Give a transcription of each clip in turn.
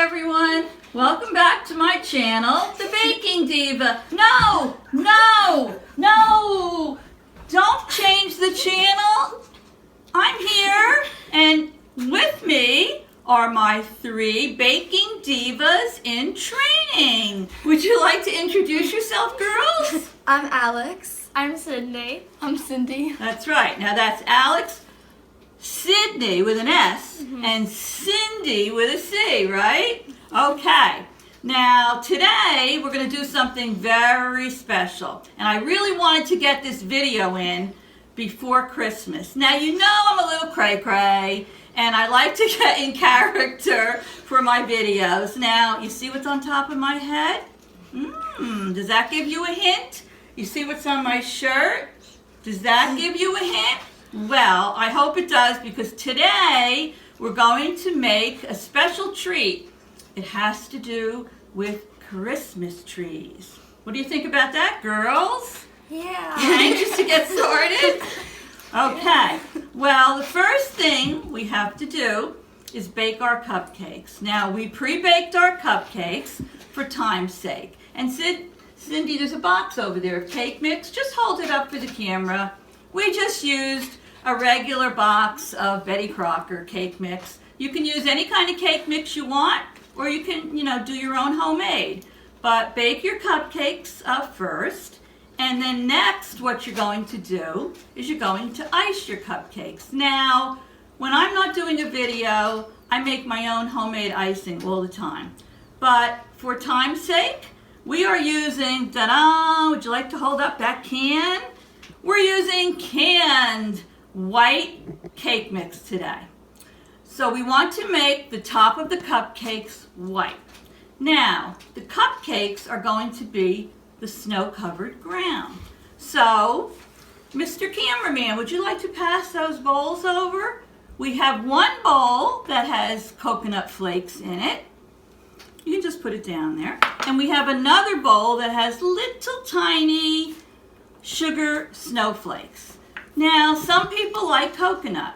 everyone. Welcome back to my channel, The Baking Diva. No, no, no. Don't change the channel. I'm here, and with me are my 3 baking divas in training. Would you like to introduce yourself, girls? I'm Alex. I'm Sydney. I'm Cindy. That's right. Now that's Alex, Sydney with an S, and Cindy with a C, right? Okay. Now today we're going to do something very special, and I really wanted to get this video in before Christmas. Now you know I'm a little cray-cray, and I like to get in character for my videos. Now you see what's on top of my head? Does that give you a hint? You see what's on my shirt? Does that give you a hint? Well, I hope it does, because today we're going to make a special treat. It has to do with Christmas trees. What do you think about that, girls? Yeah. You anxious to get started? Okay. Well, the first thing we have to do is bake our cupcakes. Now, we pre-baked our cupcakes for time's sake. And Cindy, there's a box over there of cake mix. Just hold it up for the camera. We just used a regular box of Betty Crocker cake mix. You can use any kind of cake mix you want, or you can, do your own homemade. But bake your cupcakes up first, and then next what you're going to do is you're going to ice your cupcakes. Now, when I'm not doing a video, I make my own homemade icing all the time. But for time's sake, we are using, ta-da, would you like to hold up that can? We're using canned white cake mix today. So we want to make the top of the cupcakes white. Now, the cupcakes are going to be the snow-covered ground. So, Mr. Cameraman, would you like to pass those bowls over? We have one bowl that has coconut flakes in it. You can just put it down there. And we have another bowl that has little tiny sugar snowflakes. Now, some people like coconut.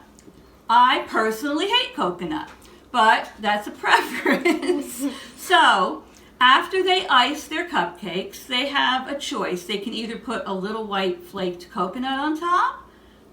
I personally hate coconut, but that's a preference. So, after they ice their cupcakes, they have a choice. They can either put a little white flaked coconut on top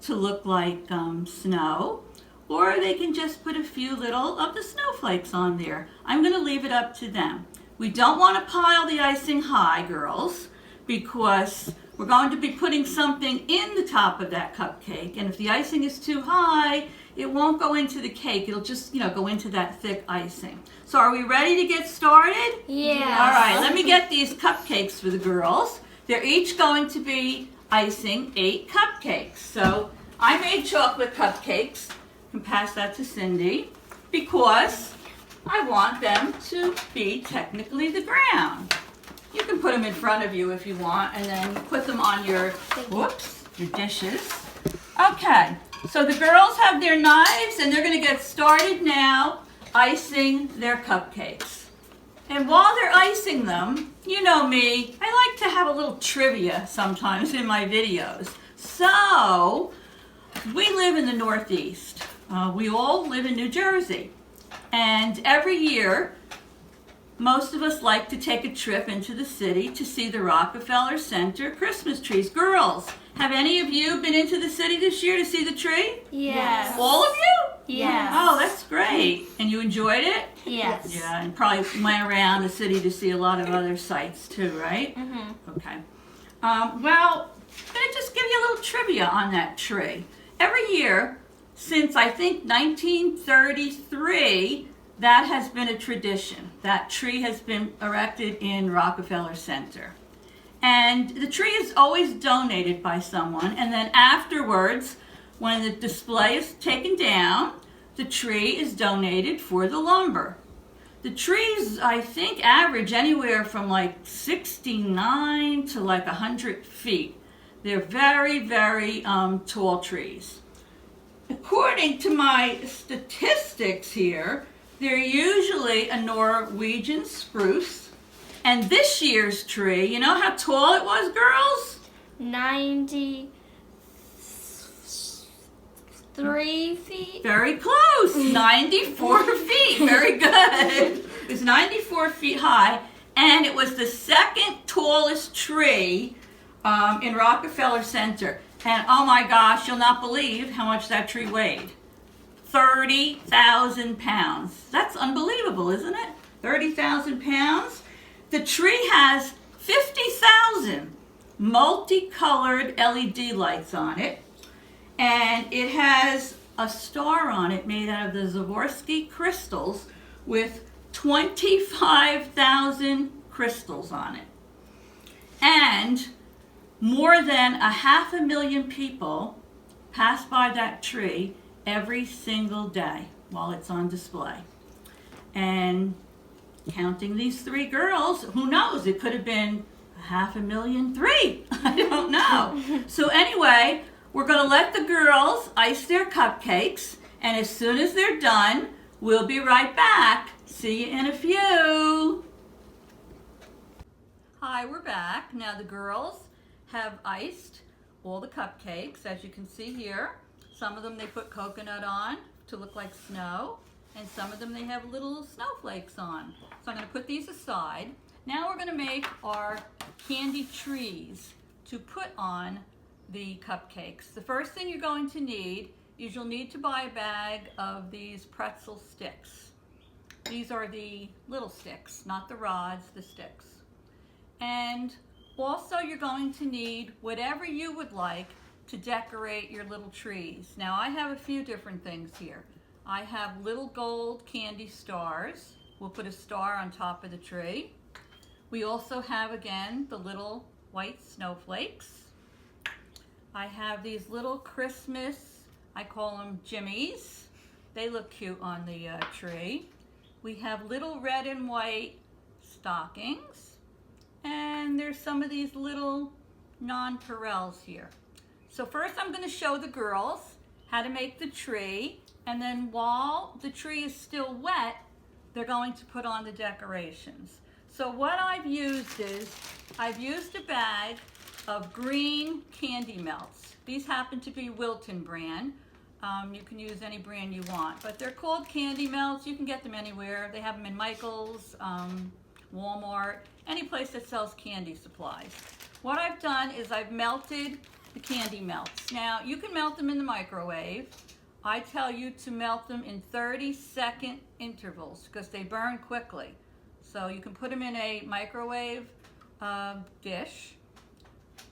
to look like snow, or they can just put a few little of the snowflakes on there. I'm going to leave it up to them. We don't want to pile the icing high, girls, because we're going to be putting something in the top of that cupcake, and if the icing is too high, it won't go into the cake. It'll just, go into that thick icing. So are we ready to get started? Yeah. All right, let me get these cupcakes for the girls. They're each going to be icing 8 cupcakes. So I made chocolate cupcakes. You can pass that to Cindy, because I want them to be technically the ground. You can put them in front of you if you want, and then put them on your dishes. Okay, so the girls have their knives, and they're going to get started now icing their cupcakes. And while they're icing them, you know me, I like to have a little trivia sometimes in my videos. So, we live in the Northeast. We all live in New Jersey. And every year, most of us like to take a trip into the city to see the Rockefeller Center Christmas trees. Girls, have any of you been into the city this year to see the tree? Yes. All of you? Yes. Oh, that's great. And you enjoyed it? Yes. Yeah, and probably went around the city to see a lot of other sights too, right? Okay. Well, I'm going to just give you a little trivia on that tree. Every year, since I think 1933, that has been a tradition. That tree has been erected in Rockefeller Center. And the tree is always donated by someone, and then afterwards, when the display is taken down, the tree is donated for the lumber. The trees, I think, average anywhere from like 69 to like 100 feet. They're very, very tall trees. According to my statistics here, they're usually a Norwegian spruce. And this year's tree, you know how tall it was, girls? 93 feet. Very close. 94 feet. Very good. It was 94 feet high, and it was the second tallest tree in Rockefeller Center. And oh my gosh, you'll not believe how much that tree weighed. 30,000 pounds. That's unbelievable, isn't it? 30,000 pounds. The tree has 50,000 multicolored LED lights on it, and it has a star on it made out of the Swarovski crystals with 25,000 crystals on it. And more than 500,000 people pass by that tree every single day while it's on display. And counting these three girls, who knows, it could have been 500,003. I don't know. So anyway, we're going to let the girls ice their cupcakes, and as soon as they're done, we'll be right back. See you in a few. Hi, we're back. Now the girls have iced all the cupcakes, as you can see here. Some of them they put coconut on to look like snow, and some of them they have little snowflakes on. So I'm going to put these aside. Now we're going to make our candy trees to put on the cupcakes. The first thing you're going to need is you'll need to buy a bag of these pretzel sticks. These are the little sticks, not the rods, the sticks. And also you're going to need whatever you would like to decorate your little trees. Now I have a few different things here. I have little gold candy stars. We'll put a star on top of the tree. We also have, again, the little white snowflakes. I have these little Christmas, I call them jimmies. They look cute on the tree. We have little red and white stockings. And there's some of these little nonpareils here. So first I'm going to show the girls how to make the tree, and then while the tree is still wet, they're going to put on the decorations. So what I've used is, I've used a bag of green candy melts. These happen to be Wilton brand. You can use any brand you want, but they're called candy melts. You can get them anywhere. They have them in Michael's, Walmart, any place that sells candy supplies. What I've done is I've melted the candy melts. Now, you can melt them in the microwave. I tell you to melt them in 30-second intervals because they burn quickly. So you can put them in a microwave dish,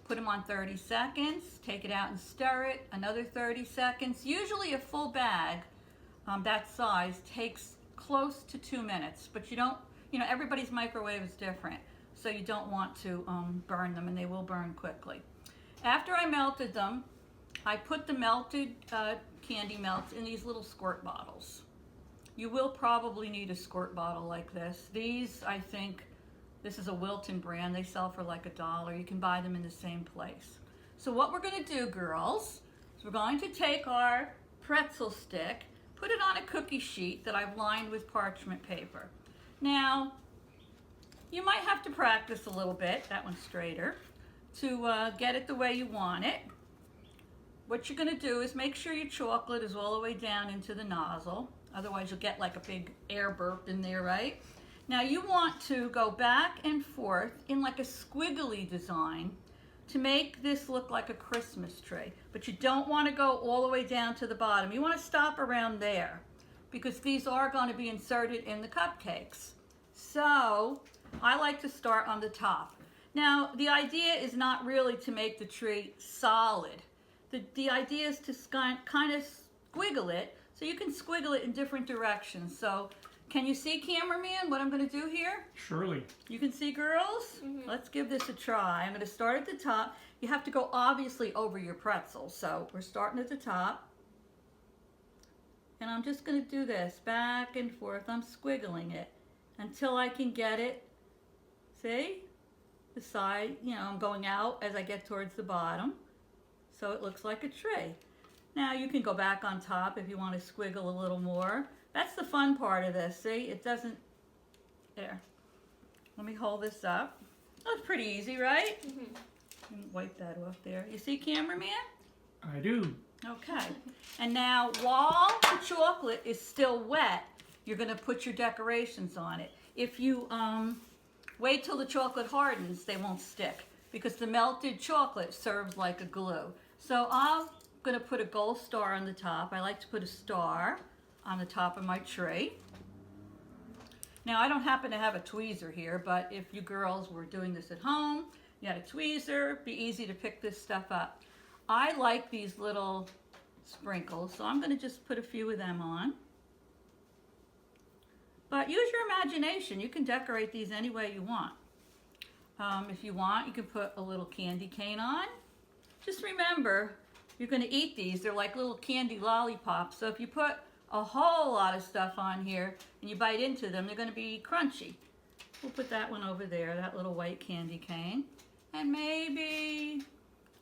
put them on 30 seconds, take it out and stir it, another 30 seconds. Usually a full bag that size takes close to 2 minutes, but you don't, everybody's microwave is different, so you don't want to burn them, and they will burn quickly. After I melted them, I put the melted candy melts in these little squirt bottles. You will probably need a squirt bottle like this. These, I think, this is a Wilton brand. They sell for like $1. You can buy them in the same place. So what we're going to do, girls, is we're going to take our pretzel stick, put it on a cookie sheet that I've lined with parchment paper. Now, you might have to practice a little bit, that one's straighter, to get it the way you want it. What you're going to do is make sure your chocolate is all the way down into the nozzle. Otherwise you'll get like a big air burp in there, right? Now you want to go back and forth in like a squiggly design to make this look like a Christmas tree. But you don't want to go all the way down to the bottom. You want to stop around there because these are going to be inserted in the cupcakes. So I like to start on the top. Now the idea is not really to make the tree solid. The idea is to kind of squiggle it, so you can squiggle it in different directions. So can you see, cameraman, what I'm going to do here? Surely. You can see, girls? Mm-hmm. Let's give this a try. I'm going to start at the top. You have to go obviously over your pretzel. So we're starting at the top. And I'm just going to do this back and forth. I'm squiggling it until I can get it. See? The side, I'm going out as I get towards the bottom. So it looks like a tree. Now you can go back on top if you want to squiggle a little more. That's the fun part of this. See, it doesn't, there. Let me hold this up. That's pretty easy, right? Mm-hmm. Wipe that off there. You see, cameraman? I do. Okay. And now while the chocolate is still wet, you're going to put your decorations on it. if you wait till the chocolate hardens, they won't stick because the melted chocolate serves like a glue. So I'm going to put a gold star on the top. I like to put a star on the top of my tray. Now I don't happen to have a tweezer here, but if you girls were doing this at home, you had a tweezer, it'd be easy to pick this stuff up. I like these little sprinkles, so I'm going to just put a few of them on. But use your imagination. You can decorate these any way you want. If you want, you can put a little candy cane on. Just remember, you're going to eat these. They're like little candy lollipops. So if you put a whole lot of stuff on here and you bite into them, they're going to be crunchy. We'll put that one over there, that little white candy cane. And maybe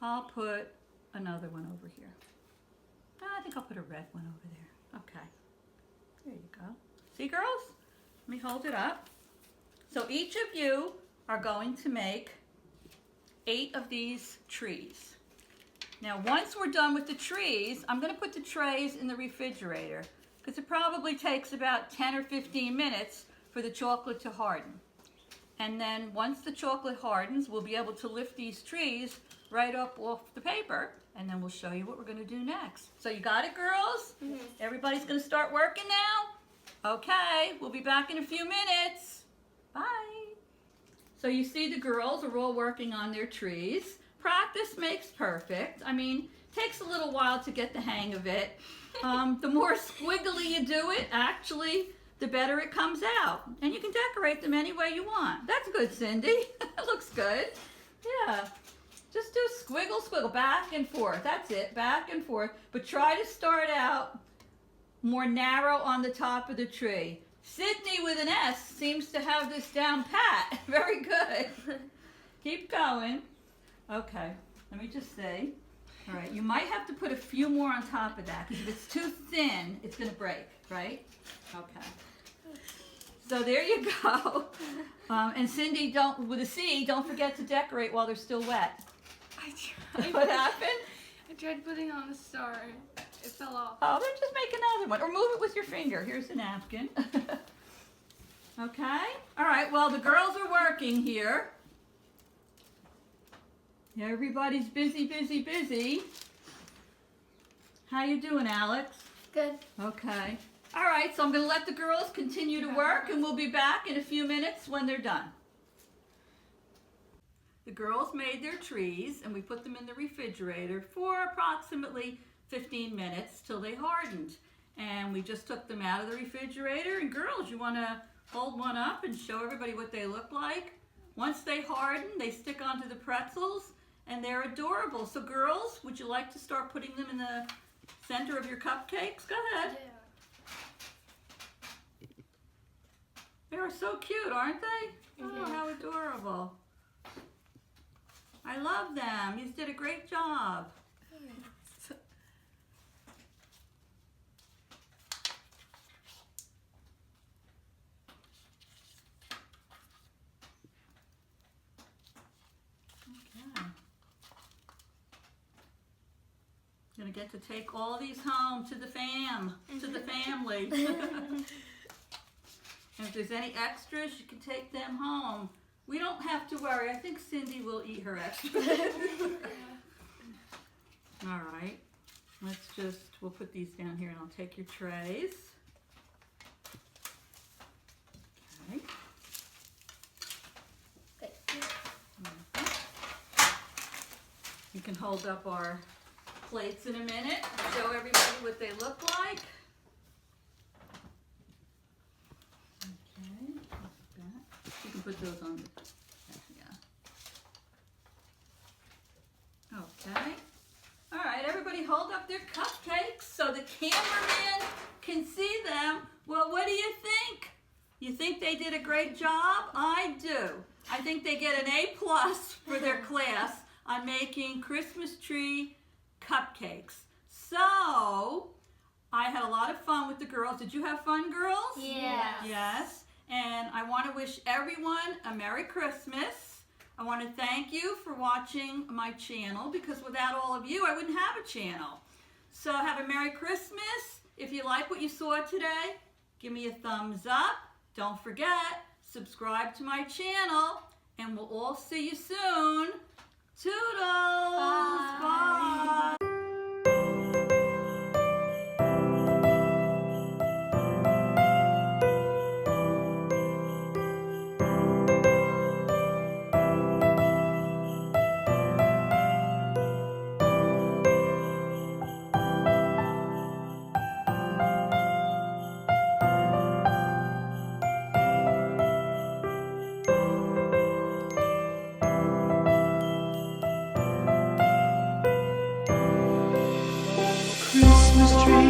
I'll put another one over here. I think I'll put a red one over there. Okay. There you go. See, girls? Let me hold it up. So each of you are going to make 8 of these trees. Now, once we're done with the trees, I'm going to put the trays in the refrigerator because it probably takes about 10 or 15 minutes for the chocolate to harden. And then once the chocolate hardens, we'll be able to lift these trees right up off the paper, and then we'll show you what we're going to do next. So you got it, girls? Mm-hmm. Everybody's going to start working now? Okay, we'll be back in a few minutes. Bye. So you see the girls are all working on their trees. Practice makes perfect. I mean, it takes a little while to get the hang of it. The more squiggly you do it, actually, the better it comes out. And you can decorate them any way you want. That's good, Cindy. That looks good. Yeah. Just do squiggle, squiggle, back and forth. That's it, back and forth. But try to start out more narrow on the top of the tree. Sydney with an S seems to have this down pat. Very good. Keep going. Okay, let me just say. All right, you might have to put a few more on top of that because if it's too thin, it's going to break, right? Okay. So there you go. And Cindy, with a C, don't forget to decorate while they're still wet. I tried. What happened? I tried putting on a star. It fell off. Oh, then just make another one. Or move it with your finger. Here's a napkin. Okay? All right, well, the girls are working here. Everybody's busy, busy, busy. How you doing, Alex? Good. Okay. All right, so I'm going to let the girls continue to work, and we'll be back in a few minutes when they're done. The girls made their trees, and we put them in the refrigerator for approximately 15 minutes till they hardened. And we just took them out of the refrigerator. And girls, you want to hold one up and show everybody what they look like? Once they harden, they stick onto the pretzels, and they're adorable. So girls, would you like to start putting them in the center of your cupcakes? Go ahead. Yeah. They are so cute, aren't they? Oh, Mhm. how adorable. I love them. You did a great job. Okay. Gonna get to take all these home to the family. And if there's any extras, you can take them home. We don't have to worry. I think Cindy will eat her extras. All right. We'll put these down here and I'll take your trays. Okay. You can hold up our plates in a minute and show everybody what they look like. Okay, like that. You can put those on. Yeah. Okay. All right, everybody hold up their cupcakes so the cameraman can see them. Well, what do you think? You think they did a great job? I do. I think they get an A+ for their class on making Christmas tree cupcakes. So, I had a lot of fun with the girls. Did you have fun, girls? Yes. Yes. And I want to wish everyone a Merry Christmas. I want to thank you for watching my channel because without all of you, I wouldn't have a channel. So have a Merry Christmas. If you like what you saw today, give me a thumbs up. Don't forget, subscribe to my channel, and we'll all see you soon. Toodles! Bye. Bye. Christmas tree